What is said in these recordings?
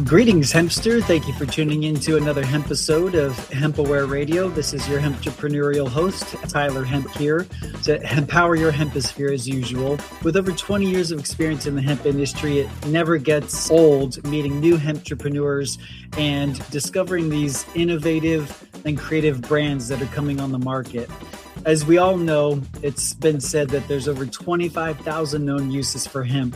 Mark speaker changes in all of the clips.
Speaker 1: Greetings, Hempster. Thank you for tuning in to another hemp episode of HempAware Radio. This is your entrepreneurial host, Tyler Hemp here, to empower your hemposphere as usual. With over 20 years of experience in the hemp industry, it never gets old meeting new hemprepreneurs and discovering these innovative and creative brands that are coming on the market. As we all know, it's been said that there's over 25,000 known uses for hemp.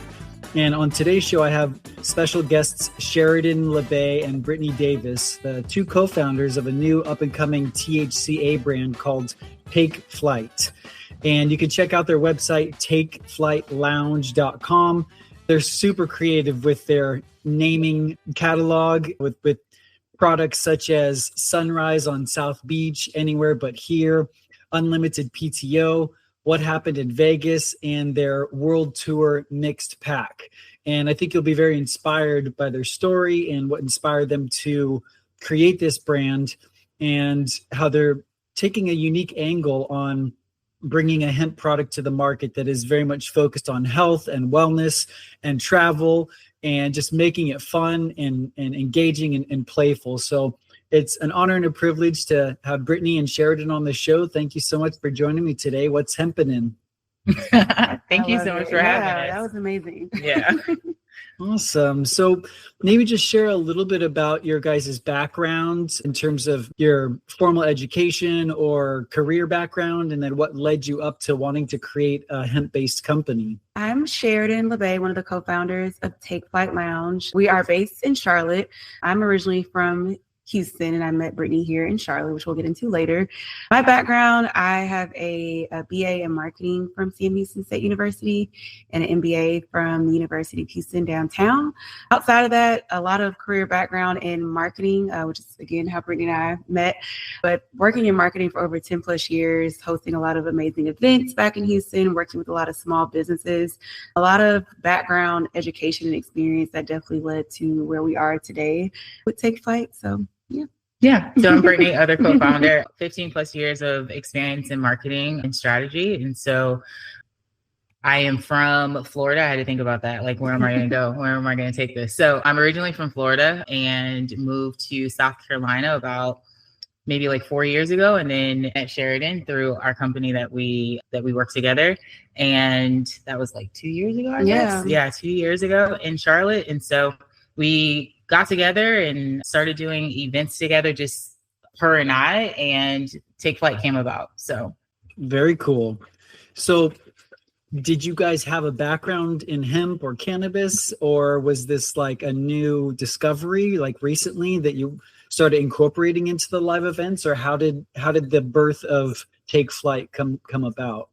Speaker 1: And on today's show, I have special guests Sheridan, Labbé, and Brittney Davis, the two co-founders of a new up-and-coming THCA brand called Take Flight. And you can check out their website, takeflightlounge.com. They're super creative with their naming catalog, with products such as Sunrise on South Beach, Anywhere But Here, Unlimited PTO, What Happened in Vegas, and their World Tour Mixed Pack. And I think you'll be very inspired by their story and what inspired them to create this brand and how they're taking a unique angle on bringing a hemp product to the market that is very much focused on health and wellness and travel and just making it fun and engaging and playful. So it's an honor and a privilege to have Brittney and Sheridan on the show. Thank you so much for joining me today. What's hempening?
Speaker 2: Thank you so much for having us.
Speaker 3: That was amazing.
Speaker 2: Yeah.
Speaker 1: Awesome. So maybe just share a little bit about your guys' backgrounds in terms of your formal education or career background, and then what led you up to wanting to create a hemp-based company.
Speaker 3: I'm Sheridan Labbé, one of the co-founders of Take Flight Lounge. We are based in Charlotte. I'm originally from Houston, and I met Brittney here in Charlotte, which we'll get into later. My background, I have a BA in marketing from CM Houston State University and an MBA from the University of Houston downtown. Outside of that, a lot of career background in marketing, which is, again, how Brittney and I met. But working in marketing for over 10 plus years, hosting a lot of amazing events back in Houston, working with a lot of small businesses, a lot of background, education, and experience that definitely led to where we are today with Take Flight. So
Speaker 2: Yeah. So I'm Brittney, other co-founder, 15 plus years of experience in marketing and strategy. And so I am from Florida. I had to think about that. Like, where am I going to go? Where am I going to take this? So I'm originally from Florida and moved to South Carolina about maybe like 4 years ago. And then at Sheridan through our company that we work together. And that was like 2 years ago, I guess. Yeah, 2 years ago in Charlotte. And so we got together and started doing events together, just her and I, and Take Flight came about. So
Speaker 1: very cool. So did you guys have a background in hemp or cannabis, or was this like a new discovery like recently that you started incorporating into the live events, or how did the birth of Take Flight come about?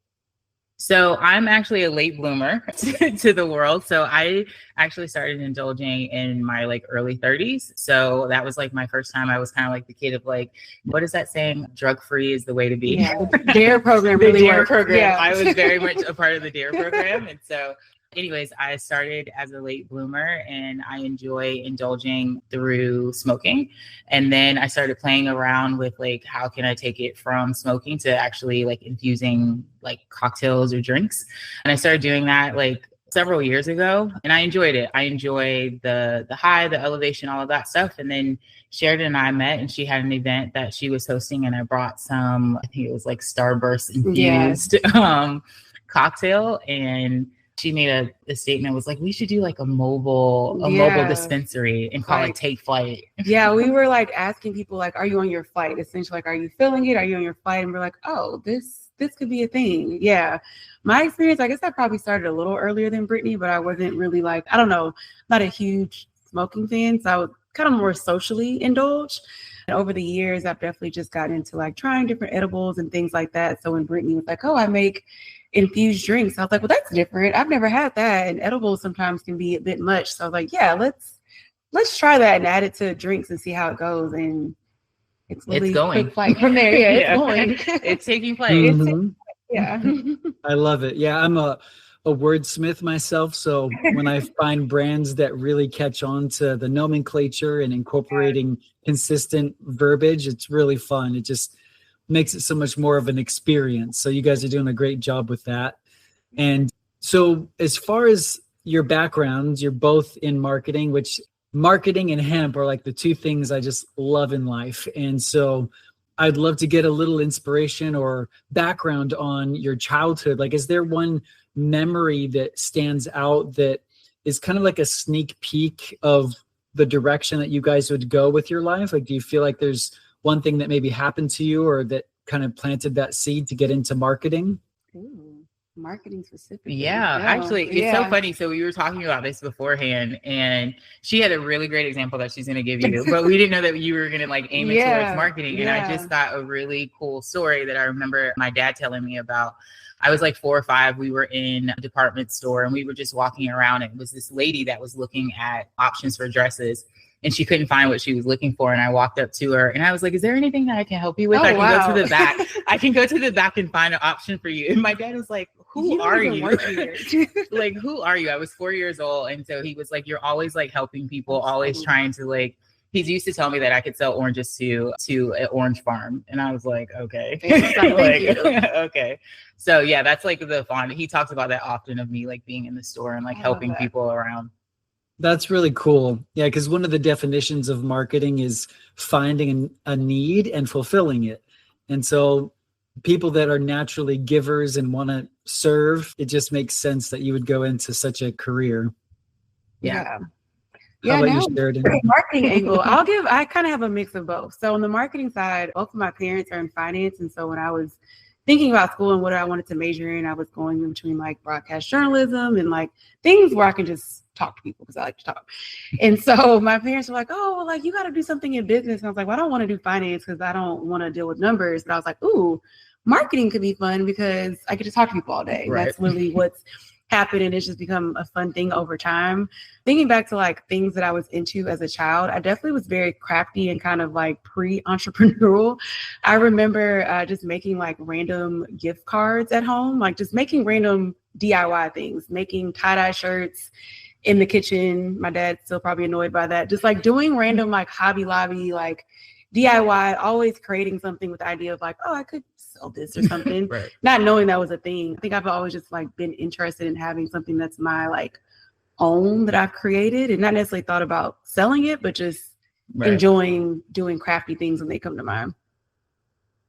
Speaker 2: So I'm actually a late bloomer to the world. So I actually started indulging in my like early 30s. So that was like my first time. I was kind of like the kid of like, what is that saying? Drug free is the way to be.
Speaker 3: Yeah. DARE program.
Speaker 2: The DARE program.
Speaker 3: Yeah.
Speaker 2: I was very much a part of the DARE program. And so anyways, I started as a late bloomer and I enjoy indulging through smoking. And then I started playing around with like, how can I take it from smoking to actually like infusing like cocktails or drinks? And I started doing that like several years ago and I enjoyed it. I enjoyed the high, the elevation, all of that stuff. And then Sheridan and I met and she had an event that she was hosting and I brought some, I think it was like Starburst infused cocktail, and she made a statement, was like, we should do like a mobile dispensary and call it Take Flight.
Speaker 3: Yeah, we were like asking people like, are you on your flight? Essentially, like, are you feeling it? Are you on your flight? And we're like, oh, this could be a thing. Yeah. My experience, I guess I probably started a little earlier than Brittney, but I wasn't really like, I don't know, not a huge smoking fan. So I was kind of more socially indulged. And over the years, I've definitely just gotten into like trying different edibles and things like that. So when Brittney was like, oh, I make infused drinks, I was like, well, that's different. I've never had that. And edibles sometimes can be a bit much. So I was like, yeah, let's try that and add it to drinks and see how it goes. And it's
Speaker 2: going
Speaker 3: flight from there. Yeah,
Speaker 2: it's
Speaker 3: going.
Speaker 2: It's taking place.
Speaker 1: Mm-hmm.
Speaker 3: Yeah.
Speaker 1: I love it. Yeah, I'm a wordsmith myself. So when I find brands that really catch on to the nomenclature and incorporating consistent verbiage, it's really fun. It just makes it so much more of an experience. So you guys are doing a great job with that. And so as far as your backgrounds, you're both in marketing, which marketing and hemp are like the two things I just love in life. And so I'd love to get a little inspiration or background on your childhood. Like, is there one memory that stands out that is kind of like a sneak peek of the direction that you guys would go with your life? Like, do you feel like there's one thing that maybe happened to you or that kind of planted that seed to get into marketing?
Speaker 3: Ooh, marketing specifically.
Speaker 2: Yeah, actually, it's so funny. So we were talking about this beforehand, and she had a really great example that she's going to give you, but we didn't know that you were going to like aim it towards marketing. And I just got a really cool story that I remember my dad telling me about. I was like 4 or 5. We were in a department store and we were just walking around, and it was this lady that was looking at options for dresses, and she couldn't find what she was looking for. And I walked up to her and I was like, is there anything that I can help you with? I can go to the back. I can go to the back and find an option for you. And my dad was like, who are you? Like, who are you? I was 4 years old. And so he was like, you're always like helping people, always trying to like, he's used to tell me that I could sell oranges to an orange farm. And I was like, okay. Okay. So yeah, that's like the fun. He talks about that often of me like being in the store and like helping people around.
Speaker 1: That's really cool. Yeah, because one of the definitions of marketing is finding a need and fulfilling it. And so people that are naturally givers and want to serve, it just makes sense that you would go into such a career.
Speaker 3: Yeah.
Speaker 1: How about you, Sheridan?
Speaker 3: Marketing angle, I kind of have a mix of both. So on the marketing side, both of my parents are in finance. And so when I was thinking about school and what I wanted to major in, I was going in between like broadcast journalism and like things where I can just talk to people because I like to talk. And so my parents were like, oh, well, like you got to do something in business. And I was like, well, I don't want to do finance because I don't want to deal with numbers. But I was like, ooh, marketing could be fun because I get to talk to people all day. Right. That's really what's happened. And it's just become a fun thing over time. Thinking back to like things that I was into as a child, I definitely was very crafty and kind of like pre-entrepreneurial. I remember just making like random gift cards at home, like just making random DIY things, making tie-dye shirts in the kitchen. My dad's still probably annoyed by that. Just like doing random like Hobby Lobby, like DIY, always creating something with the idea of like, oh, I could sell this or something. Right. Not knowing that was a thing. I think I've always just like been interested in having something that's my like own that I've created and not necessarily thought about selling it, but just enjoying doing crafty things when they come to mind.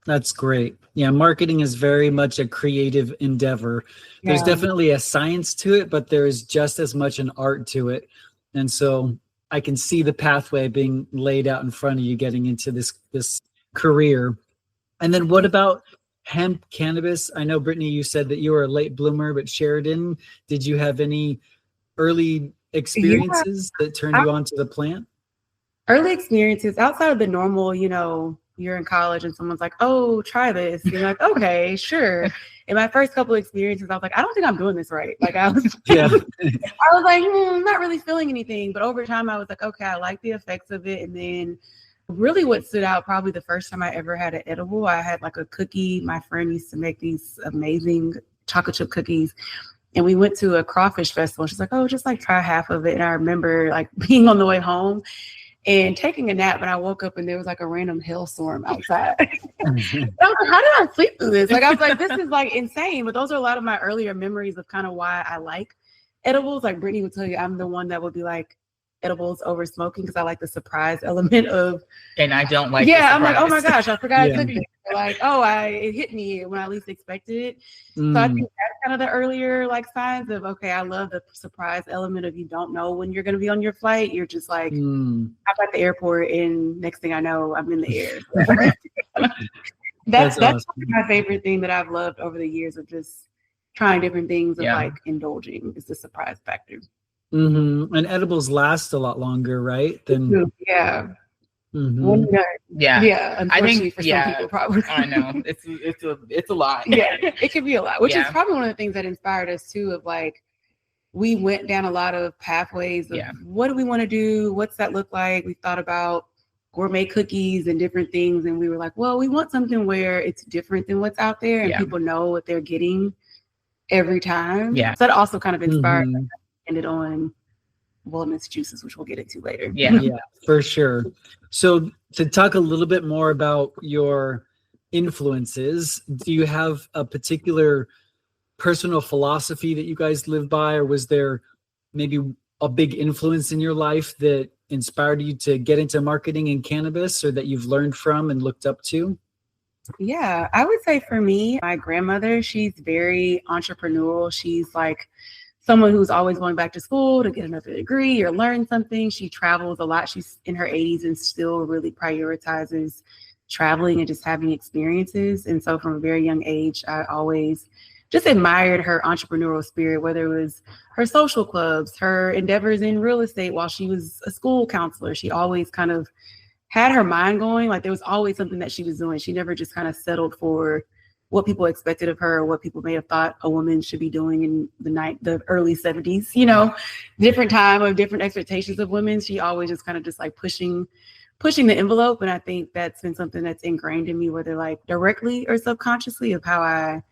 Speaker 1: That's great. Yeah, marketing is very much a creative endeavor. There's definitely a science to it, but there is just as much an art to it. And so I can see the pathway being laid out in front of you getting into this career. And then what about hemp cannabis? I know, Brittney, you said that you were a late bloomer, but Sheridan, did you have any early experiences that turned you on to the plant?
Speaker 3: Early experiences outside of the normal, you know, you're in college and someone's like, oh, try this. You're like, okay, sure. In my first couple of experiences, I was like, I don't think I'm doing this right. Like I was like, I'm not really feeling anything. But over time, I was like, okay, I like the effects of it. And then really what stood out, probably the first time I ever had an edible, I had like a cookie. My friend used to make these amazing chocolate chip cookies. And we went to a crawfish festival. She's like, oh, just like try half of it. And I remember like being on the way home and taking a nap, and I woke up and there was like a random hailstorm outside. I was like, how did I sleep through this? Like, I was like, this is like insane. But those are a lot of my earlier memories of kind of why I like edibles. Like Brittney would tell you, I'm the one that would be like edibles over smoking because I like the surprise element of. And I don't like. Yeah, I'm like, oh my gosh, I forgot I took it. Like, oh, it hit me when I least expected it. So I think that's kind of the earlier like signs of, okay, I love the surprise element of you don't know when you're going to be on your flight. You're just like, I'm at the airport and next thing I know, I'm in the air. That's awesome. My favorite thing that I've loved over the years of just trying different things of like indulging is the surprise factor.
Speaker 1: Mm-hmm. And edibles last a lot longer, right?
Speaker 3: Mm-hmm. I think for some people probably.
Speaker 2: I know it's a lot.
Speaker 3: Yeah, it can be a lot, which is probably one of the things that inspired us too. Of like, we went down a lot of pathways of what do we want to do? What's that look like? We thought about gourmet cookies and different things, and we were like, well, we want something where it's different than what's out there, and people know what they're getting every time. Yeah, so that also kind of inspired. Ended on wellness juices, which we'll get into later.
Speaker 1: Yeah, for sure. So to talk a little bit more about your influences, do you have a particular personal philosophy that you guys live by, or was there maybe a big influence in your life that inspired you to get into marketing and cannabis, or that you've learned from and looked up to?
Speaker 3: Yeah, I would say for me, my grandmother, she's very entrepreneurial. She's like someone who's always going back to school to get another degree or learn something. She travels a lot. She's in her 80s and still really prioritizes traveling and just having experiences. And so from a very young age, I always just admired her entrepreneurial spirit, whether it was her social clubs, her endeavors in real estate while she was a school counselor. She always kind of had her mind going. Like there was always something that she was doing. She never just kind of settled for what people expected of her or what people may have thought a woman should be doing in the early 70s, you know, different time of different expectations of women. She always just kind of just like pushing the envelope. And I think that's been something that's ingrained in me, whether like directly or subconsciously, of how I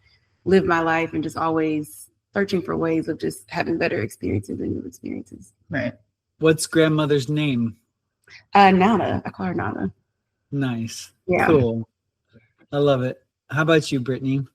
Speaker 3: live my life and just always searching for ways of just having better experiences and new experiences.
Speaker 2: Right.
Speaker 1: What's grandmother's name?
Speaker 3: Nana. I call her Nana.
Speaker 1: Nice.
Speaker 3: Yeah.
Speaker 1: Cool. I love it. How about you, Brittney?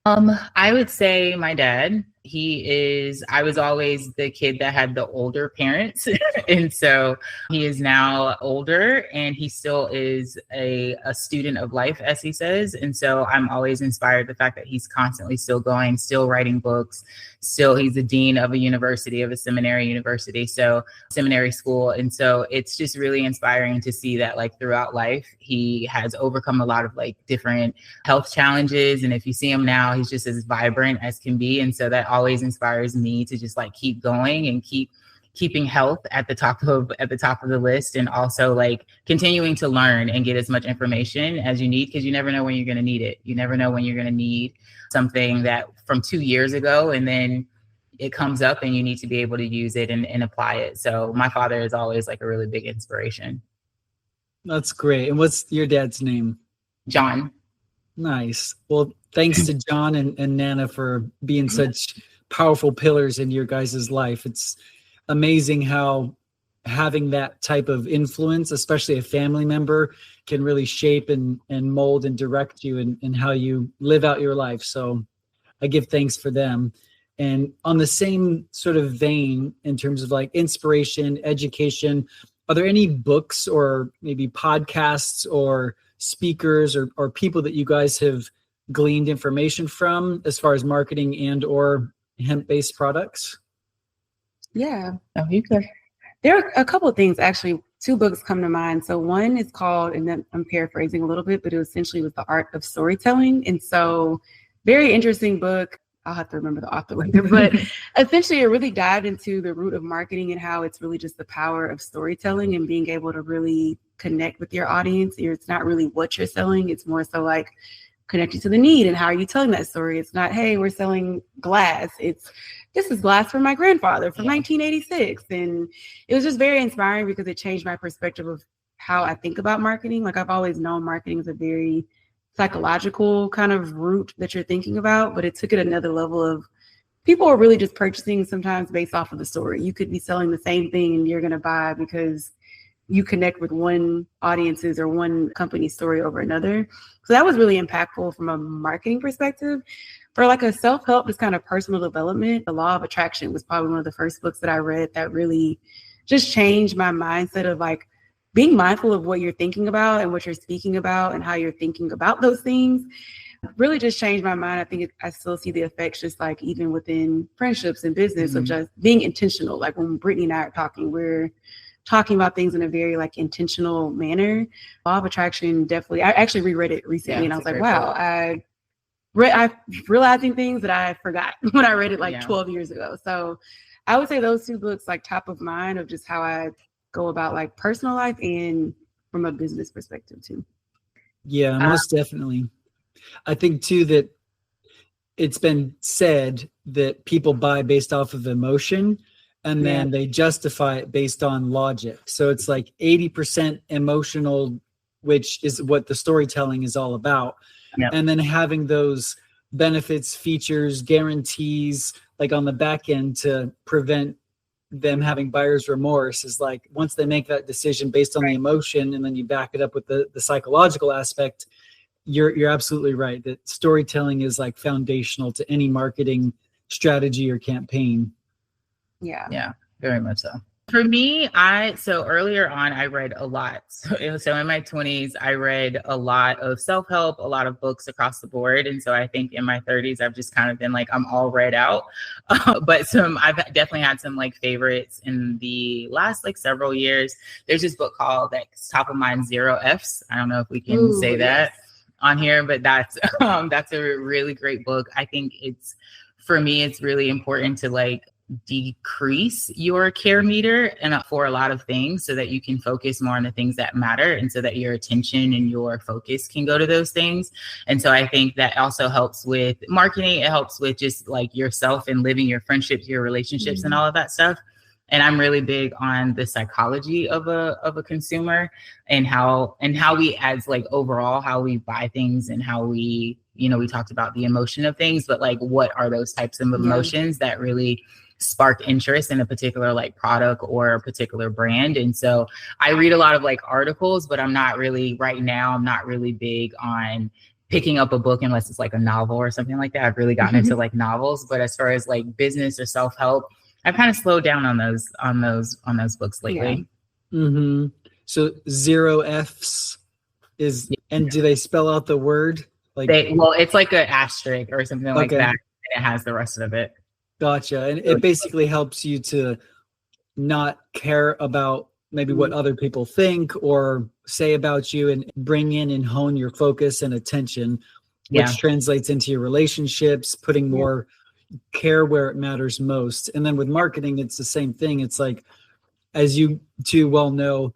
Speaker 2: I would say my dad. I was always the kid that had the older parents. And so he is now older and he still is a student of life, as he says. And so I'm always inspired the fact that he's constantly still going, still writing books. Still, he's the dean of a seminary university, so seminary school. And so it's just really inspiring to see that like throughout life, he has overcome a lot of like different health challenges. And if you see him now, he's just as vibrant as can be. And so that always inspires me to just like keep going and keeping health at the top of the list, and also like continuing to learn and get as much information as you need, because you never know when you're going to need it. You never know when you're going to need something that from 2 years ago, and then it comes up and you need to be able to use it and apply it. So my father is always like a really big inspiration.
Speaker 1: That's great. And what's your dad's name?
Speaker 2: John.
Speaker 1: Nice. Well, thanks to John and Nana for being such powerful pillars in your guys' life. It's amazing how having that type of influence, especially a family member, can really shape and mold and direct you in how you live out your life. So I give thanks for them. And on the same sort of vein, in terms of like inspiration, education, are there any books or maybe podcasts or speakers or people that you guys have gleaned information from as far as marketing and or hemp-based products?
Speaker 3: Yeah.
Speaker 2: Oh, you could.
Speaker 3: There are a couple of things, actually. 2 books come to mind. So one is called, and then I'm paraphrasing a little bit, but it essentially was The Art of Storytelling. And so very interesting book. I'll have to remember the author later, but essentially it really dived into the root of marketing and how it's really just the power of storytelling and being able to really connect with your audience. It's not really what you're selling. It's more so like connecting to the need and how are you telling that story. It's not, hey, we're selling glass. This is glass from my grandfather from 1986. And it was just very inspiring because it changed my perspective of how I think about marketing. Like I've always known marketing is a very psychological kind of route that you're thinking about, but it took it another level of people are really just purchasing sometimes based off of the story. You could be selling the same thing and you're going to buy because you connect with one audience's or one company's story over another. So that was really impactful from a marketing perspective. For like a self-help, this kind of personal development, The Law of Attraction was probably one of the first books that I read that really just changed my mindset of like being mindful of what you're thinking about and what you're speaking about and how you're thinking about those things. Really just changed my mind. I think I still see the effects just like even within friendships and business of just being intentional. Like when Brittney and I are talking, we're talking about things in a very like intentional manner. Law of Attraction, definitely. I actually reread it recently and I was like, wow, I'm realizing things that I forgot when I read it like 12 years ago. So I would say those 2 books like top of mind of just how I go about like personal life and from a business perspective too.
Speaker 1: Yeah, most definitely. I think too that it's been said that people buy based off of emotion and then they justify it based on logic. So it's like 80% emotional, which is what the storytelling is all about. Yep. And then having those benefits, features, guarantees, like on the back end to prevent them having buyer's remorse is like, once they make that decision based on the emotion and then you back it up with the psychological aspect, you're absolutely right that storytelling is like foundational to any marketing strategy or campaign.
Speaker 2: Yeah, very much so. For me, so earlier on, I read a lot. So in my 20s, I read a lot of self-help, a lot of books across the board. And so I think in my 30s, I've just kind of been like, I'm all read out. But I've definitely had some like favorites in the last like several years. There's this book called that's top of mind, Zero F's. I don't know if we can say that on here, but that's a really great book. I think for me, it's really important to like decrease your care meter and for a lot of things so that you can focus more on the things that matter and so that your attention and your focus can go to those things. And so I think that also helps with marketing. It helps with just like yourself and living your friendships, your relationships and all of that stuff. And I'm really big on the psychology of a consumer and how we as like overall how we buy things and how we, we talked about the emotion of things, but like what are those types of emotions that really spark interest in a particular like product or a particular brand. And so I read a lot of like articles, but I'm not really big on picking up a book unless it's like a novel or something like that. I've really gotten into like novels, but as far as like business or self-help, I've kind of slowed down on those books lately.
Speaker 1: Yeah. Mm-hmm. So Zero F's and do they spell out the word? Like
Speaker 2: it's like an asterisk or something like that. And it has the rest of it.
Speaker 1: Gotcha. And it basically helps you to not care about maybe what other people think or say about you and bring in and hone your focus and attention, which translates into your relationships, putting more care where it matters most. And then with marketing, it's the same thing. It's like, as you too well know,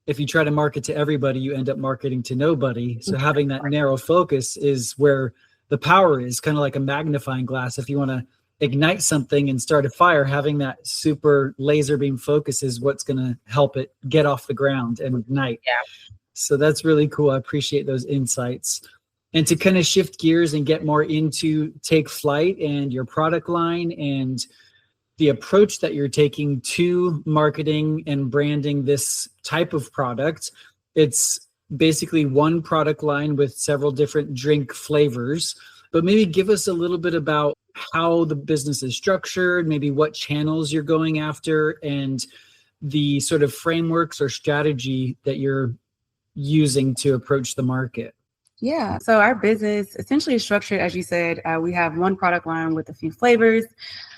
Speaker 1: if you try to market to everybody, you end up marketing to nobody. So having that narrow focus is where the power is, kind of like a magnifying glass. If you want to ignite something and start a fire, having that super laser beam focus is what's going to help it get off the ground and ignite.
Speaker 2: Yeah.
Speaker 1: So that's really cool. I appreciate those insights. And to kind of shift gears and get more into Take Flight and your product line and the approach that you're taking to marketing and branding this type of product, it's basically one product line with several different drink flavors. But maybe give us a little bit about how the business is structured, maybe what channels you're going after, and the sort of frameworks or strategy that you're using to approach the market.
Speaker 3: Yeah. So our business essentially is structured, as you said, we have one product line with a few flavors.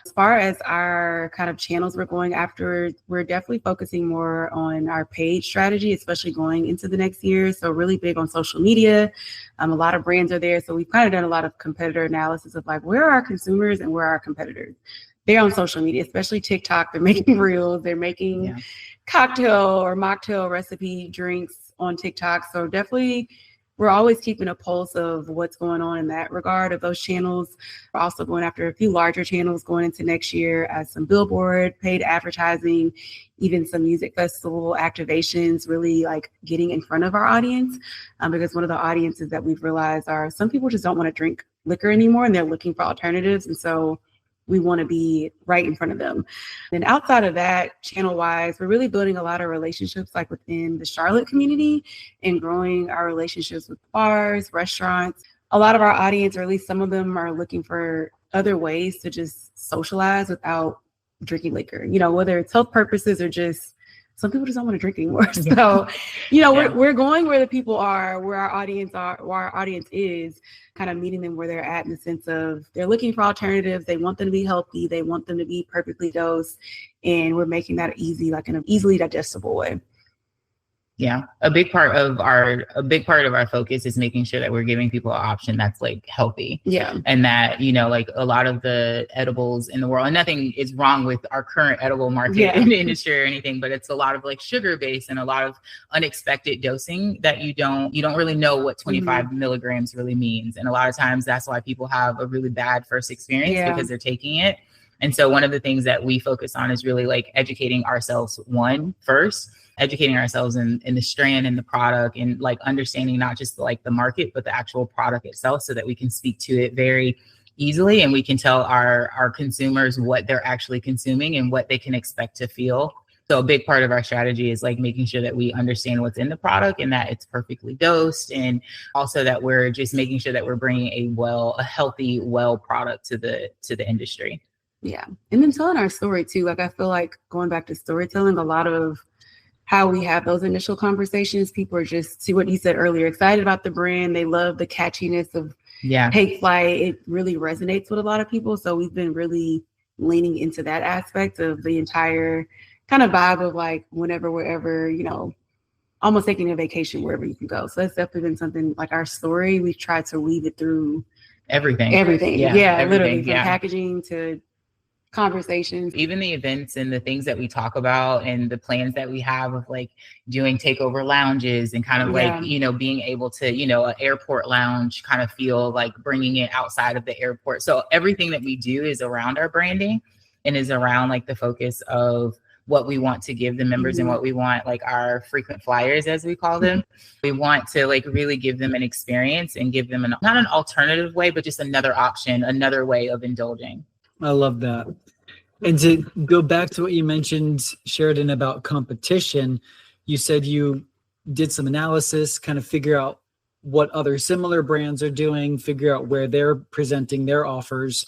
Speaker 3: As far as our kind of channels we're going after, we're definitely focusing more on our paid strategy, especially going into the next year. So really big on social media. A lot of brands are there. So we've kind of done a lot of competitor analysis of like, where are our consumers and where are our competitors? They're on social media, especially TikTok. They're making reels. They're making cocktail or mocktail recipe drinks on TikTok. So definitely we're always keeping a pulse of what's going on in that regard of those channels. We're also going after a few larger channels going into next year as some billboard, paid advertising, even some music festival activations, really like getting in front of our audience. Because one of the audiences that we've realized are some people just don't want to drink liquor anymore and they're looking for alternatives. And so we want to be right in front of them. And outside of that, channel-wise, we're really building a lot of relationships like within the Charlotte community and growing our relationships with bars, restaurants. A lot of our audience, or at least some of them, are looking for other ways to just socialize without drinking liquor, whether it's health purposes or just some people just don't want to drink anymore. So, we're going where the people are, where our audience is, kind of meeting them where they're at in the sense of they're looking for alternatives. They want them to be healthy. They want them to be perfectly dosed. And we're making that easy, like in an easily digestible way.
Speaker 2: Yeah. A big part of our focus is making sure that we're giving people an option that's like healthy.
Speaker 3: Yeah.
Speaker 2: And that, like a lot of the edibles in the world, and nothing is wrong with our current edible market in the industry or anything, but it's a lot of like sugar based and a lot of unexpected dosing that you don't really know what 25 milligrams really means. And a lot of times that's why people have a really bad first experience because they're taking it. And so one of the things that we focus on is really like educating ourselves first, educating ourselves in the strain and the product and like understanding not just like the market, but the actual product itself so that we can speak to it very easily and we can tell our consumers what they're actually consuming and what they can expect to feel. So a big part of our strategy is like making sure that we understand what's in the product and that it's perfectly dosed. And also that we're just making sure that we're bringing a healthy, well product to the industry.
Speaker 3: Yeah. And then telling our story too. Like, I feel like going back to storytelling, a lot of how we have those initial conversations, people are just, see what you said earlier, excited about the brand. They love the catchiness of Take Flight. It really resonates with a lot of people. So we've been really leaning into that aspect of the entire kind of vibe of like whenever, wherever, you know, almost taking a vacation wherever you can go. So that's definitely been something like our story. We've tried to weave it through everything. Yeah, everything, literally from packaging to conversations,
Speaker 2: even the events and the things that we talk about and the plans that we have of like doing takeover lounges and kind of like, you know, being able to, you know, an airport lounge kind of feel like bringing it outside of the airport. So everything that we do is around our branding and is around like the focus of what we want to give the members and what we want, like our frequent flyers, as we call them. We want to like really give them an experience and give them not an alternative way, but just another option, another way of indulging.
Speaker 1: I love that. And to go back to what you mentioned, Sheridan, about competition, you said you did some analysis, kind of figure out what other similar brands are doing, figure out where they're presenting their offers,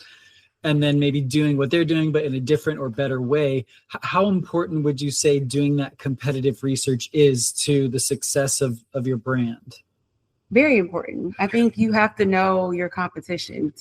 Speaker 1: and then maybe doing what they're doing, but in a different or better way. How important would you say doing that competitive research is to the success of your brand?
Speaker 3: Very important. I think you have to know your competition.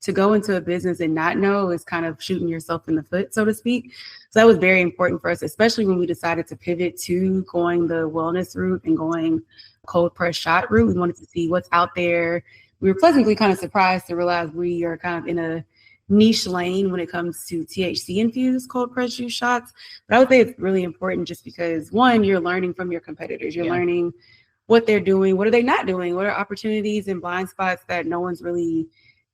Speaker 3: To go into a business and not know is kind of shooting yourself in the foot, so to speak. So that was very important for us, especially when we decided to pivot to going the wellness route and going cold press shot route. We wanted to see what's out there. We were pleasantly kind of surprised to realize we are kind of in a niche lane when it comes to THC infused cold press juice shots. But I would say it's really important just because, one, you're learning from your competitors. You're learning what they're doing. What are they not doing? What are opportunities and blind spots that no one's really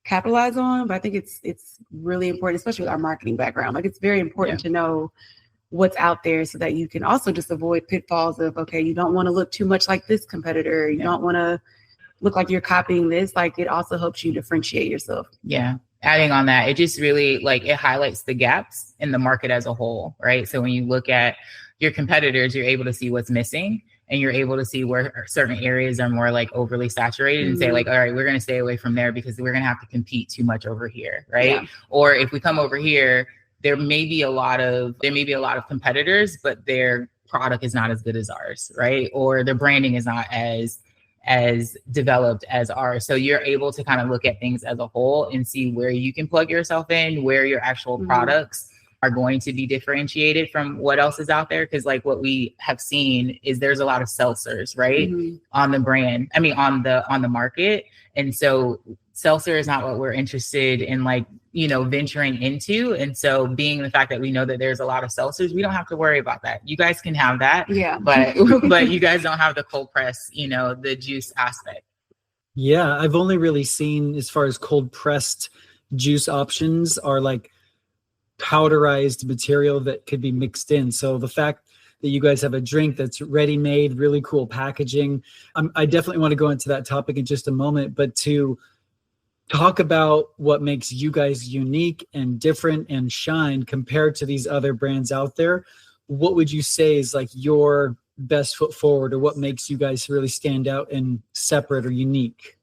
Speaker 3: capitalize on? But I think it's really important, especially with our marketing background. Like, it's very important to know what's out there so that you can also just avoid pitfalls of, okay, you don't want to look too much like this competitor. You don't want to look like you're copying this. Like, it also helps you differentiate yourself.
Speaker 2: Yeah. Adding on that, it just really like it highlights the gaps in the market as a whole, right? So when you look at your competitors, you're able to see what's missing. And you're able to see where certain areas are more like overly saturated and say like, all right, we're going to stay away from there because we're going to have to compete too much over here. Right. Yeah. Or if we come over here, there may be a lot of competitors, but their product is not as good as ours. Right. Or their branding is not as developed as ours. So you're able to kind of look at things as a whole and see where you can plug yourself in, where your actual products are going to be differentiated from what else is out there. Because like what we have seen is there's a lot of seltzers, right? On the brand, I mean, on the market. And so seltzer is not what we're interested in, like, you know, venturing into. And so being the fact that we know that there's a lot of seltzers, we don't have to worry about that. You guys can have that. Yeah. But you guys don't have the cold press, you know, the juice aspect.
Speaker 1: Yeah. I've only really seen, as far as cold pressed juice options, are like powderized material that could be mixed in. So the fact that you guys have a drink that's ready made, really cool packaging. I definitely want to go into that topic in just a moment, but to talk about what makes you guys unique and different and shine compared to these other brands out there, what would you say is like your best foot forward, or what makes you guys really stand out and separate or unique?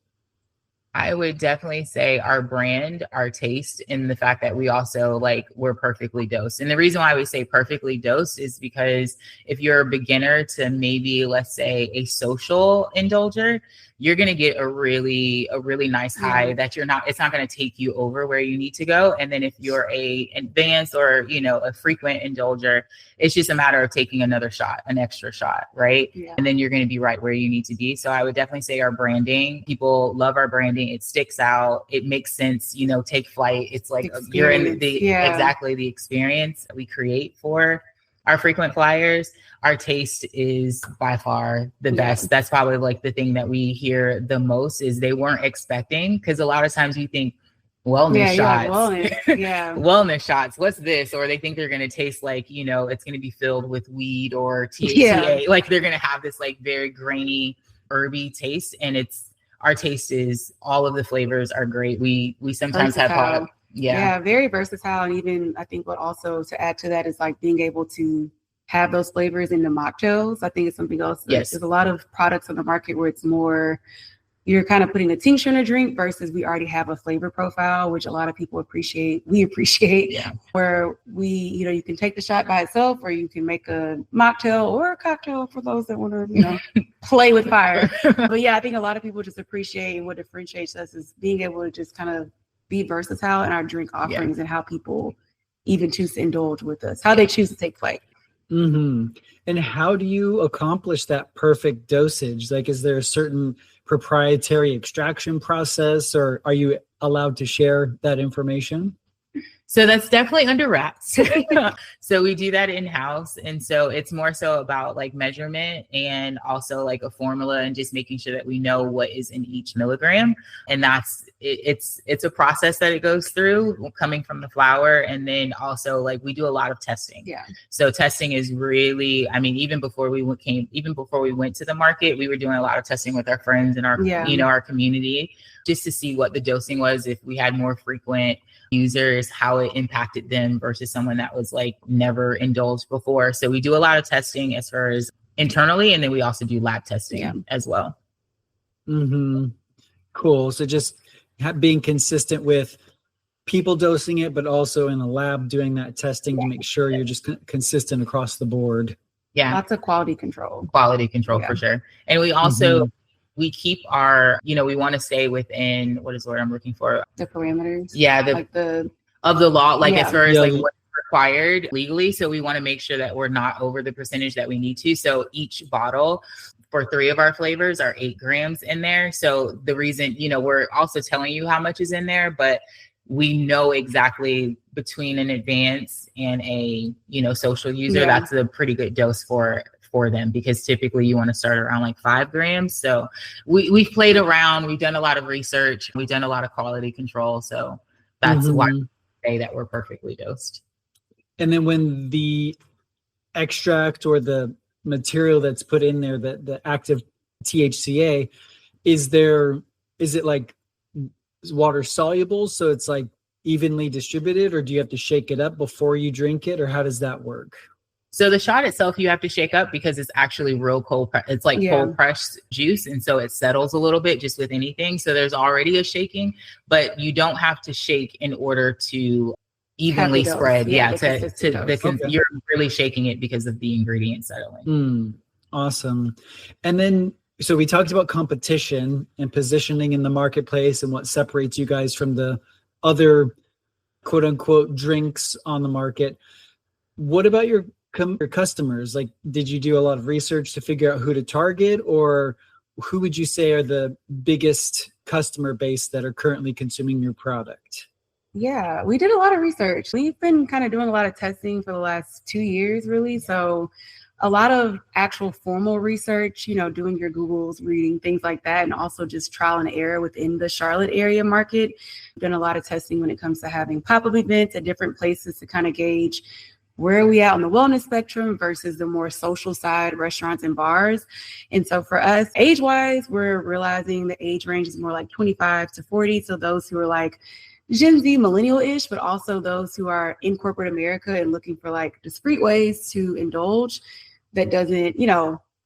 Speaker 2: I would definitely say our brand, our taste, and the fact that we also like we're perfectly dosed. And the reason why we say perfectly dosed is because if you're a beginner to maybe, let's say, a social indulger, you're going to get a really nice high that it's not going to take you over where you need to go. And then if you're a advanced or, you know, a frequent indulger, it's just a matter of taking another shot, an extra shot. Right. Yeah. And then you're going to be right where you need to be. So I would definitely say our branding, people love our branding. It sticks out. It makes sense. You know, Take Flight. It's like you're in exactly the experience that we create for our frequent flyers. Our taste is by far the best. That's probably like the thing that we hear the most is they weren't expecting, because a lot of times you think wellness shots, wellness shots. What's this? Or they think they're going to taste like, you know, it's going to be filled with weed or THCA. Like they're going to have this like very grainy, herby taste. And our taste is all of the flavors are great. We sometimes have product.
Speaker 3: Very versatile. And even I think what also to add to that is like being able to have those flavors in the mocktails. I think it's something else. There's a lot of products on the market where it's more you're kind of putting a tincture in a drink versus we already have a flavor profile, which a lot of people appreciate. We appreciate where you can take the shot by itself, or you can make a mocktail or a cocktail for those that want to, play with fire. But yeah, I think a lot of people just appreciate, and what differentiates us is being able to just kind of be versatile in our drink offerings and how people even choose to indulge with us, how they choose to take flight.
Speaker 1: Mm-hmm. And how do you accomplish that perfect dosage? Like, is there a certain proprietary extraction process, or are you allowed to share that information?
Speaker 2: So that's definitely under wraps. So we do that in-house. And so it's more so about like measurement and also like a formula and just making sure that we know what is in each milligram. And it's a process that it goes through coming from the flower. And then also like we do a lot of testing. Yeah. So testing is really, even before we went to the market, we were doing a lot of testing with our friends and our, our community, just to see what the dosing was. If we had more frequent users, how it impacted them versus someone that was like never indulged before. So we do a lot of testing as far as internally, and then we also do lab testing as well.
Speaker 1: Mm-hmm. Cool. So just being consistent with people dosing it, but also in the lab doing that testing to make sure you're just consistent across the board.
Speaker 2: Yeah.
Speaker 3: Lots of quality control.
Speaker 2: For sure. And we also we keep our, we want to stay within, what is the word I'm looking for?
Speaker 3: The parameters.
Speaker 2: Yeah. Of the law, like as far as like what's required legally. So we want to make sure that we're not over the percentage that we need to. So each bottle for 3 of our flavors are 8 grams in there. So the reason, we're also telling you how much is in there, but we know exactly between an advanced and a, social user, that's a pretty good dose for them, because typically you want to start around like 5 grams. So we've played around, we've done a lot of research, we've done a lot of quality control. So that's why I say that we're perfectly dosed.
Speaker 1: And then when the extract or the material that's put in there, the active THCA, is it like water soluble? So it's like evenly distributed, or do you have to shake it up before you drink it, or how does that work?
Speaker 2: So the shot itself, you have to shake up because it's actually real cold. It's like cold pressed juice. And so it settles a little bit just with anything. So there's already a shaking, but you don't have to shake in order to evenly spread. You're really shaking it because of the ingredient settling.
Speaker 1: Awesome. And then, so we talked about competition and positioning in the marketplace and what separates you guys from the other quote unquote drinks on the market. What about your customers? Like, did you do a lot of research to figure out who to target, or who would you say are the biggest customer base that are currently consuming your product?
Speaker 3: Yeah, we did a lot of research. We've been kind of doing a lot of testing for the last 2 years, really. So a lot of actual formal research, doing your Googles, reading, things like that, and also just trial and error within the Charlotte area market. We've done a lot of testing when it comes to having pop-up events at different places to kind of gauge where are we at on the wellness spectrum versus the more social side, restaurants and bars. And so for us, age-wise, we're realizing the age range is more like 25 to 40. So those who are like Gen Z, millennial-ish, but also those who are in corporate America and looking for like discreet ways to indulge that doesn't,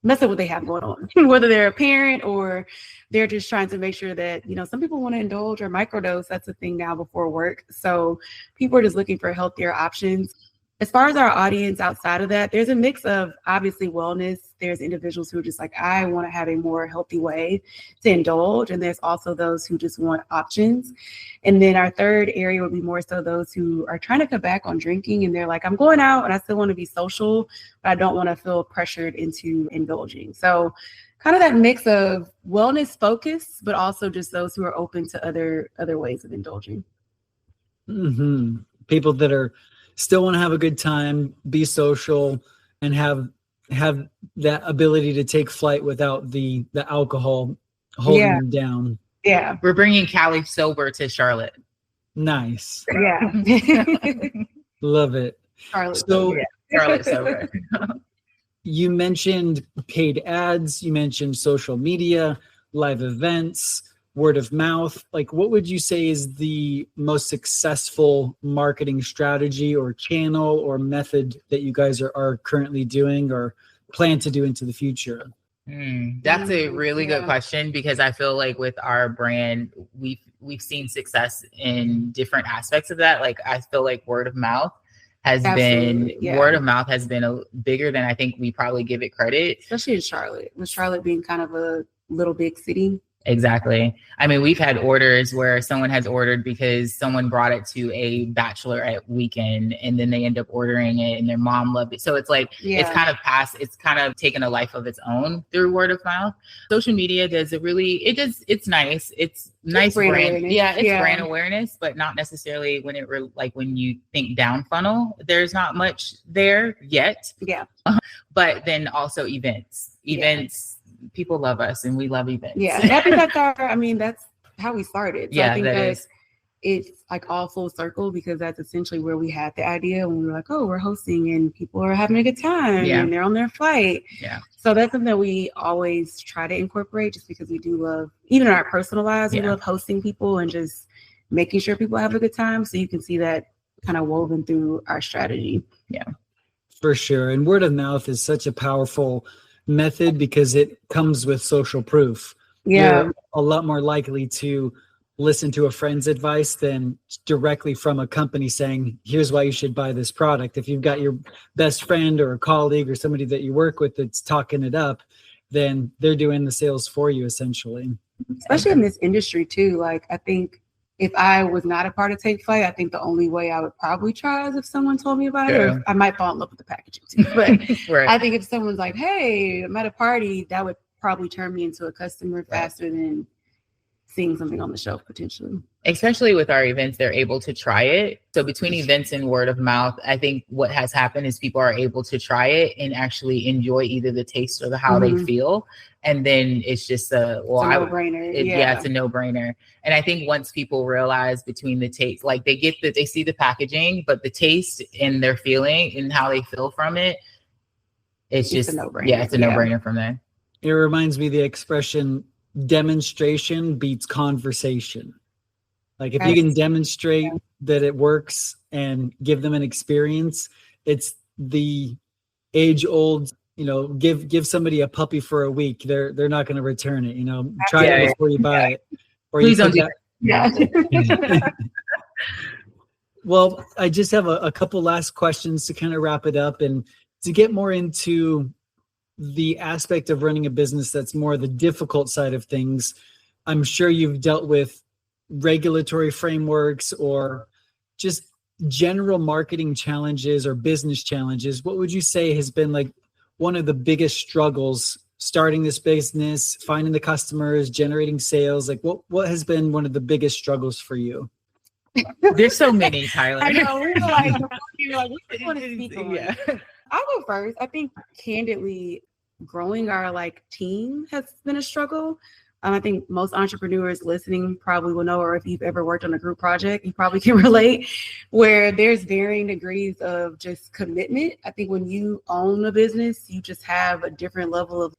Speaker 3: mess up what they have going on, whether they're a parent or they're just trying to make sure that, some people want to indulge or microdose. That's a thing now before work. So people are just looking for healthier options. As far as our audience outside of that, there's a mix of obviously wellness. There's individuals who are just like, I want to have a more healthy way to indulge. And there's also those who just want options. And then our third area would be more so those who are trying to cut back on drinking. And they're like, I'm going out and I still want to be social, but I don't want to feel pressured into indulging. So kind of that mix of wellness focus, but also just those who are open to other ways of indulging.
Speaker 1: Mm-hmm. People that are still want to have a good time, be social, and have that ability to take flight without the alcohol holding them down.
Speaker 3: Yeah.
Speaker 2: We're bringing Cali sober to Charlotte.
Speaker 1: Nice.
Speaker 3: Yeah.
Speaker 1: Love it.
Speaker 3: Charlotte
Speaker 2: sober.
Speaker 1: You mentioned paid ads, you mentioned social media, live events, word of mouth. Like, what would you say is the most successful marketing strategy or channel or method that you guys are currently doing or plan to do into the future?
Speaker 2: That's a really good question, because I feel like with our brand, we've seen success in different aspects of that. Like, I feel like word of mouth has been bigger than I think we probably give it credit.
Speaker 3: Especially in Charlotte, with Charlotte being kind of a little big city.
Speaker 2: Exactly. I mean, we've had orders where someone has ordered because someone brought it to a bachelorette weekend, and then they end up ordering it and their mom loved it. So it's like, it's kind of taken a life of its own through word of mouth. Social media it's nice. It's nice brand. Brand awareness, but not necessarily when you think down funnel, there's not much there yet.
Speaker 3: Yeah.
Speaker 2: But then also events. People love us and we love events.
Speaker 3: Yeah. And I think that's how we started. So I think it's like all full circle, because that's essentially where we had the idea when we were like, oh, we're hosting and people are having a good time and they're on their flight.
Speaker 2: Yeah.
Speaker 3: So that's something that we always try to incorporate, just because we do love, even in our personal lives, we love hosting people and just making sure people have a good time. So you can see that kind of woven through our strategy.
Speaker 2: Yeah.
Speaker 1: For sure. And word of mouth is such a powerful method because it comes with social proof.
Speaker 3: Yeah.
Speaker 1: You're a lot more likely to listen to a friend's advice than directly from a company saying, here's why you should buy this product. If you've got your best friend or a colleague or somebody that you work with that's talking it up, then they're doing the sales for you, essentially.
Speaker 3: Especially in this industry too. Like, I think if I was not a part of Take Flight, I think the only way I would probably try is if someone told me about it, or I might fall in love with the packaging too. But I think if someone's like, hey, I'm at a party, that would probably turn me into a customer faster than seeing something on the shelf potentially.
Speaker 2: Especially with our events, they're able to try it. So between events and word of mouth, I think what has happened is people are able to try it and actually enjoy either the taste or how they feel. And then it's just it's a
Speaker 3: no-brainer.
Speaker 2: It's a no-brainer. And I think once people realize between the taste, like they see the packaging, but the taste and their feeling and how they feel from it, it's just
Speaker 3: a no-brainer.
Speaker 2: Yeah, it's a no-brainer from there.
Speaker 1: It reminds me of the expression, demonstration beats conversation. Like, if you can demonstrate that it works and give them an experience, it's the age-old, give somebody a puppy for a week. They're not going to return it. Try it before you buy it. Or
Speaker 2: please don't do
Speaker 3: that. Yeah.
Speaker 1: Well, I just have a couple last questions to kind of wrap it up and to get more into the aspect of running a business that's more the difficult side of things. I'm sure you've dealt with regulatory frameworks or just general marketing challenges or business challenges. What would you say has been like one of the biggest struggles starting this business, finding the customers, generating sales? Like, what has been one of the biggest struggles for you?
Speaker 2: There's so many, Tyler.
Speaker 3: I know. You're like, what do you want to speak on? Yeah. I'll go first. I think candidly, growing our team has been a struggle. I think most entrepreneurs listening probably will know, or if you've ever worked on a group project, you probably can relate, where there's varying degrees of just commitment. I think when you own a business, you just have a different level of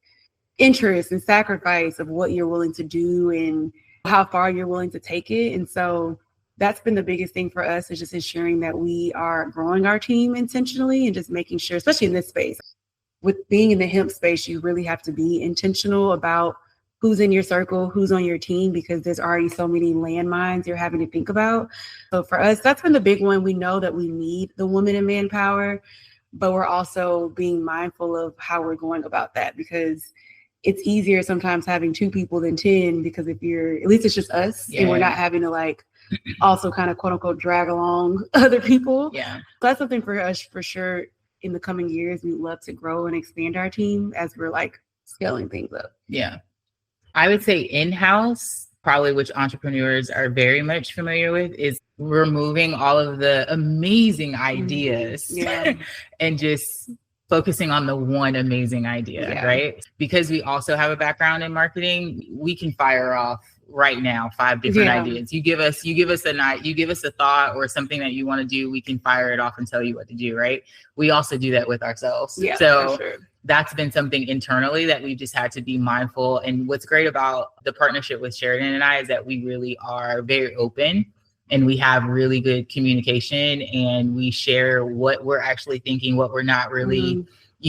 Speaker 3: interest and sacrifice of what you're willing to do and how far you're willing to take it. And so that's been the biggest thing for us, is just ensuring that we are growing our team intentionally and just making sure, especially in this space, with being in the hemp space, you really have to be intentional about who's in your circle, who's on your team, because there's already so many landmines you're having to think about. So for us, that's been the big one. We know that we need the woman in manpower, but we're also being mindful of how we're going about that, because it's easier sometimes having 2 people than 10, because at least it's just us and we're not having to also kind of quote unquote drag along other people.
Speaker 2: Yeah.
Speaker 3: So that's something for us for sure. In the coming years, we'd love to grow and expand our team as we're scaling things up.
Speaker 2: Yeah. I would say in-house, probably, which entrepreneurs are very much familiar with, is removing all of the amazing ideas and just focusing on the one amazing idea, right? Because we also have a background in marketing, we can fire off right now 5 different ideas. You give us a thought or something that you want to do, we can fire it off and tell you what to do, right? We also do that with ourselves.
Speaker 3: Yeah,
Speaker 2: so
Speaker 3: for sure.
Speaker 2: That's been something internally that we just had to be mindful. And what's great about the partnership with Sheridan and I is that we really are very open and we have really good communication, and we share what we're actually thinking, what we're not really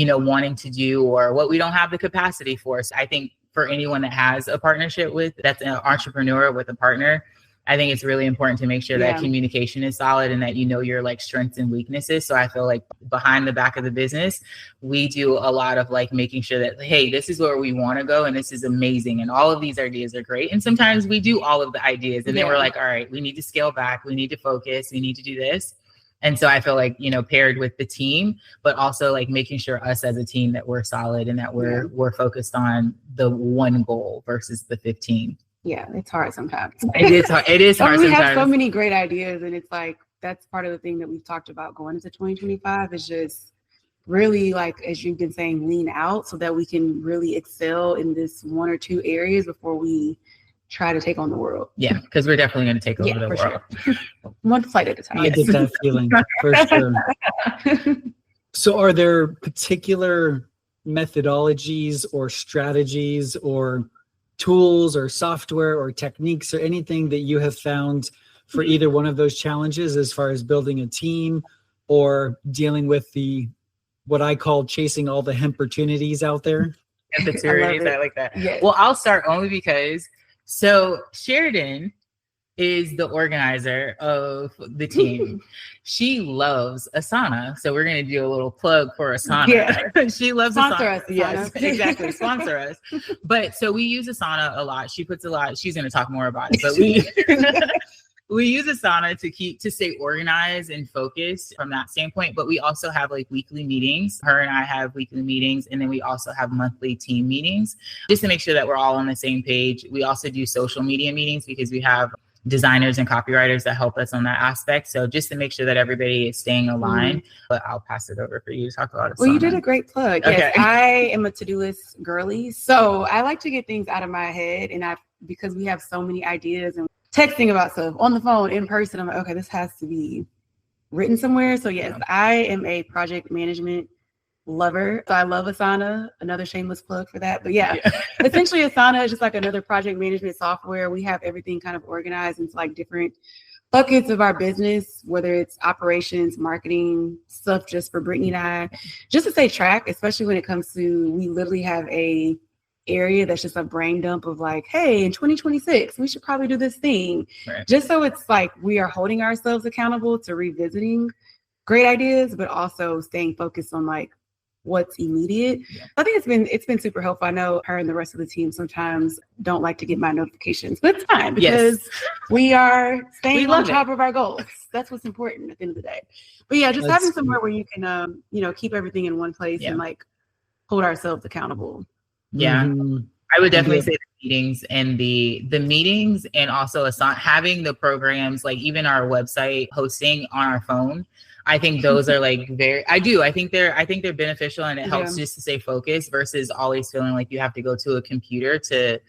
Speaker 2: wanting to do or what we don't have the capacity for. So I think for anyone that has a partnership that's an entrepreneur with a partner, I think it's really important to make sure that communication is solid and that your like strengths and weaknesses. So I feel like behind the back of the business, we do a lot of like making sure that, hey, this is where we want to go and this is amazing. And all of these ideas are great. And sometimes we do all of the ideas and then we're like, all right, we need to scale back. We need to focus. We need to do this. And so I feel like, paired with the team, but also like making sure us as a team that we're solid and that we're focused on the one goal versus the 15.
Speaker 3: Yeah, it's hard sometimes.
Speaker 2: It is hard. It is hard
Speaker 3: we
Speaker 2: sometimes.
Speaker 3: have so many great ideas, and it's like that's part of the thing that we've talked about going into 2025 is just really, like, as you've been saying, lean out so that we can really excel in this one or two areas before we try to take on the world.
Speaker 2: Yeah, because we're definitely going to take over the world.
Speaker 3: Sure. One flight at a time.
Speaker 1: I get that feeling for sure. So are there particular methodologies or strategies or tools or software or techniques or anything that you have found for either one of those challenges as far as building a team or dealing with what I call chasing all the hemp opportunities out there?
Speaker 2: I like that.
Speaker 3: Yes.
Speaker 2: Well, I'll start only because Sheridan is the organizer of the team. She loves Asana. So we're going to do a little plug for Asana.
Speaker 3: Yeah.
Speaker 2: She loves
Speaker 3: Sponsor
Speaker 2: Asana.
Speaker 3: us, Asana.
Speaker 2: Yes, exactly. Sponsor us. But so we use Asana a lot. She puts a lot. She's going to talk more about it. But we use Asana to stay organized and focused from that standpoint. But we also have like weekly meetings. Her and I have weekly meetings. And then we also have monthly team meetings just to make sure that we're all on the same page. We also do social media meetings because we have designers and copywriters that help us on that aspect. So just to make sure that everybody is staying aligned, but I'll pass it over for you to talk about it.
Speaker 3: Well, you did a great plug.
Speaker 2: Okay.
Speaker 3: Yes, I am a to-do list girly. So I like to get things out of my head. And because we have so many ideas and texting about stuff on the phone, in person, I'm like, okay, this has to be written somewhere. So yes, I am a project management lover. So I love Asana, another shameless plug for that. But essentially Asana is just like another project management software. We have everything kind of organized into like different buckets of our business, whether it's operations, marketing, stuff just for Brittney and I, just to stay track, especially when it comes to, we literally have a area that's just a brain dump of like, hey, in 2026, we should probably do this thing.
Speaker 2: Right.
Speaker 3: Just so it's like we are holding ourselves accountable to revisiting great ideas, but also staying focused on like what's immediate. I think it's been super helpful. I know her and the rest of the team sometimes don't like to get my notifications, but it's fine because we are staying on top of our goals. That's what's important at the end of the day. But just having somewhere where you can, keep everything in one place and like hold ourselves accountable.
Speaker 2: Yeah. I would definitely say the meetings and the meetings, and also having the programs, like even our website hosting on our phone. I think those are like I think they're beneficial, and it helps just to stay focused versus always feeling like you have to go to a computer to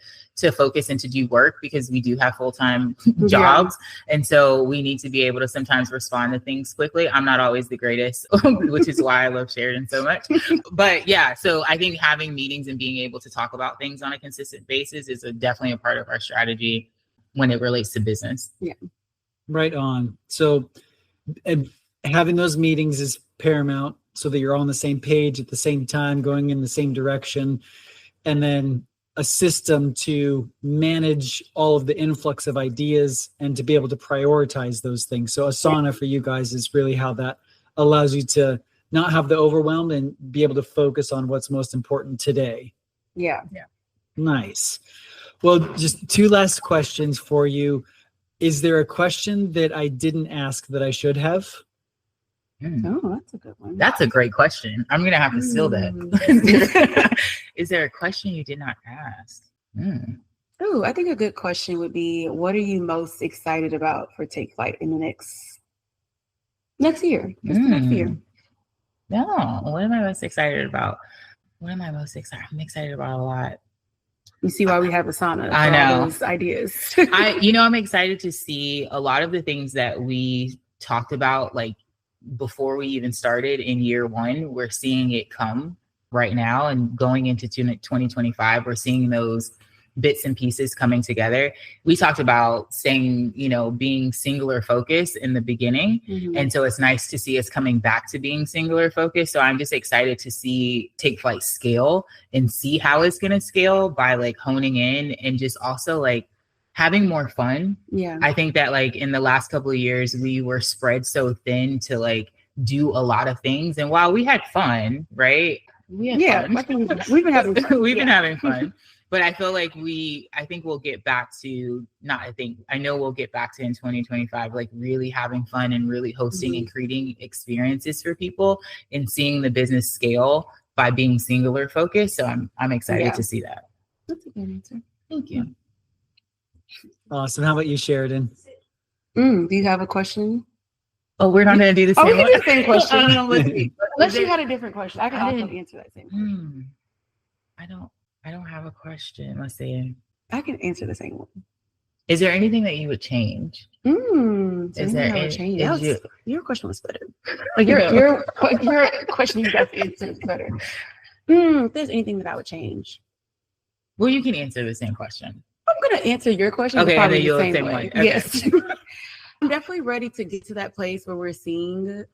Speaker 2: focus and to do work, because we do have full-time jobs. And so we need to be able to sometimes respond to things quickly. I'm not always the greatest, which is why I love Sheridan so much. But so I think having meetings and being able to talk about things on a consistent basis is definitely a part of our strategy when it relates to business.
Speaker 3: Yeah.
Speaker 1: Right on. So having those meetings is paramount so that you're all on the same page at the same time, going in the same direction. And then a system to manage all of the influx of ideas and to be able to prioritize those things. So Asana for you guys is really how that allows you to not have the overwhelm and be able to focus on what's most important today.
Speaker 3: Yeah.
Speaker 1: Nice. Well, just two last questions for you. Is there a question that I didn't ask that I should have?
Speaker 3: Oh, that's a good one.
Speaker 2: That's a great question. I'm going to have to steal that. Is there a question you did not ask?
Speaker 3: Oh, I think a good question would be, what are you most excited about for Take Flight in the next year? Next year.
Speaker 2: No, what am I most excited about? I'm excited about a lot.
Speaker 3: You see why we have Asana.
Speaker 2: I know.
Speaker 3: All those ideas.
Speaker 2: I'm excited to see a lot of the things that we talked about, like, before we even started in year one. We're seeing it come right now, and going into 2025, we're seeing those bits and pieces coming together. We talked about saying, being singular focused in the beginning.
Speaker 3: Mm-hmm.
Speaker 2: And so it's nice to see us coming back to being singular focused. So I'm just excited to see Take Flight scale and see how it's going to scale by like honing in and just also like having more fun.
Speaker 3: Yeah.
Speaker 2: I think that like in the last couple of years, we were spread so thin to like do a lot of things. And while we had fun, right? We had fun.
Speaker 3: We've been having fun.
Speaker 2: We've been having fun. But I feel like I think we'll get back to, I know we'll get back to in 2025, like really having fun and really hosting and creating experiences for people and seeing the business scale by being singular focused. So I'm excited to see that.
Speaker 3: That's a good answer.
Speaker 2: Thank you.
Speaker 1: Awesome. How about you, Sheridan?
Speaker 3: Do you have a question?
Speaker 2: Oh, we're not going to do the same
Speaker 3: we can
Speaker 2: one?
Speaker 3: do the same question. Let's see. Unless you had a different question. I can also answer that same question.
Speaker 2: I don't have a question. Let's see.
Speaker 3: I can answer the same one.
Speaker 2: Is there anything that you would change?
Speaker 3: Is there anything change? Your question was better. Like your question you got to answer is better. If there's anything that I would change.
Speaker 2: Well, you can answer the same question.
Speaker 3: I'm going to answer your question.
Speaker 2: Okay,
Speaker 3: probably
Speaker 2: and then you'll
Speaker 3: the same
Speaker 2: way.
Speaker 3: way.
Speaker 2: Okay.
Speaker 3: Yes. I'm definitely ready to get to that place where we're seeing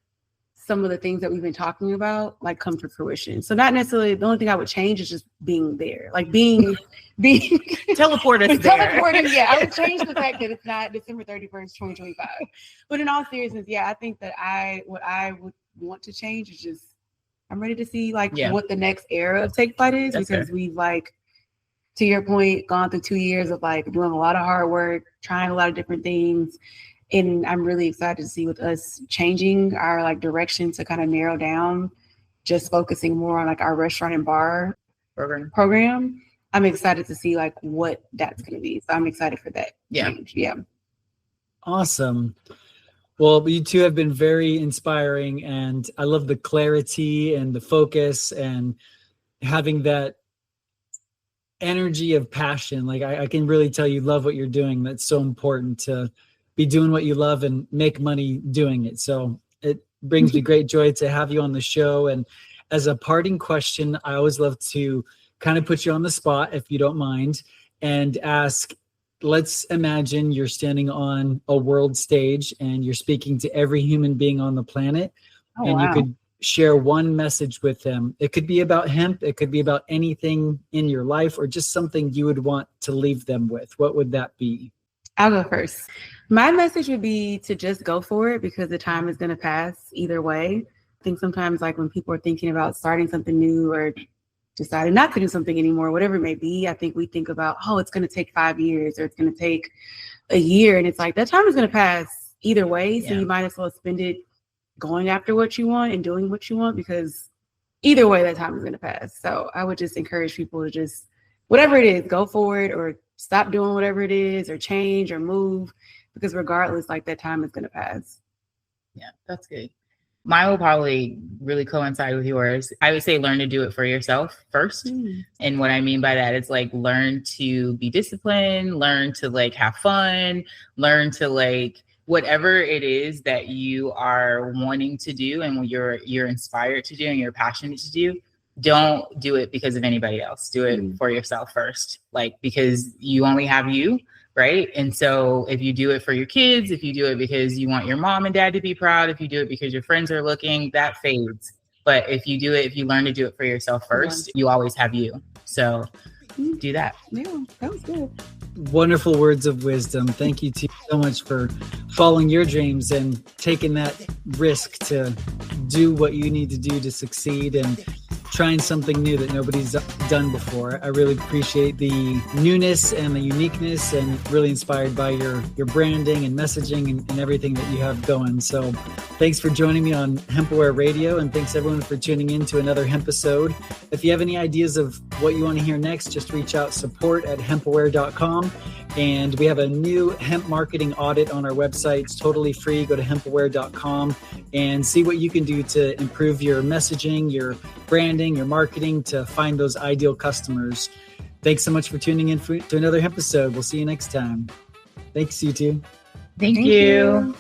Speaker 3: some of the things that we've been talking about like come to fruition. So not necessarily the only thing I would change is just being there, like being
Speaker 2: teleport us there.
Speaker 3: Teleporting, yeah. I would change the fact that it's not December 31st, 2025. But in all seriousness, yeah, I think that what I would want to change is just I'm ready to see what the next era of Take Flight is. That's because we've to your point, gone through 2 years of doing a lot of hard work, trying a lot of different things. And I'm really excited to see with us changing our direction to kind of narrow down, just focusing more on our restaurant and bar program. I'm excited to see what that's going to be. So I'm excited for that change. Yeah.
Speaker 1: Awesome. Well, you two have been very inspiring, and I love the clarity and the focus and having that energy of passion. I can really tell you love what you're doing. That's so important to be doing what you love and make money doing it. So it brings me great joy to have you on the show. And as a parting question, I always love to kind of put you on the spot, if you don't mind, and ask, let's imagine you're standing on a world stage and you're speaking to every human being on the planet. You could share one message with them. It could be about hemp. It could be about anything in your life or just something you would want to leave them with. What would that be?
Speaker 3: I'll go first. My message would be to just go for it because the time is going to pass either way. I think sometimes when people are thinking about starting something new or deciding not to do something anymore, whatever it may be, I think we think about, it's going to take 5 years or it's going to take a year. And it's that time is going to pass either way. So you might as well spend it going after what you want and doing what you want because either way, that time is going to pass. So I would just encourage people to just, whatever it is, go for it or stop doing whatever it is or change or move because regardless, that time is going to pass.
Speaker 2: Yeah, that's good. Mine will probably really coincide with yours. I would say learn to do it for yourself first. And what I mean by that is learn to be disciplined, learn to have fun, learn to whatever it is that you are wanting to do and you're inspired to do and you're passionate to do. Don't do it because of anybody else. Do it for yourself first, because you only have you, right? And so if you do it for your kids, if you do it because you want your mom and dad to be proud, if you do it because your friends are looking, that fades. But if you learn to do it for yourself first, you always have you. So do that.
Speaker 3: Yeah, that was good.
Speaker 1: Wonderful words of wisdom. Thank you so much for following your dreams and taking that risk to do what you need to do to succeed and trying something new that nobody's done before. I really appreciate the newness and the uniqueness and really inspired by your branding and messaging and everything that you have going. So thanks for joining me on HempAware Radio, and thanks everyone for tuning in to another Hemp episode. If you have any ideas of what you want to hear next, just reach out, support@hempaware.com. And we have a new hemp marketing audit on our website. It's totally free. Go to hempaware.com and see what you can do to improve your messaging, your branding, your marketing to find those ideal customers. Thanks so much for tuning in to another Hemp episode. We'll see you next time. Thanks, you two.
Speaker 2: Thank you.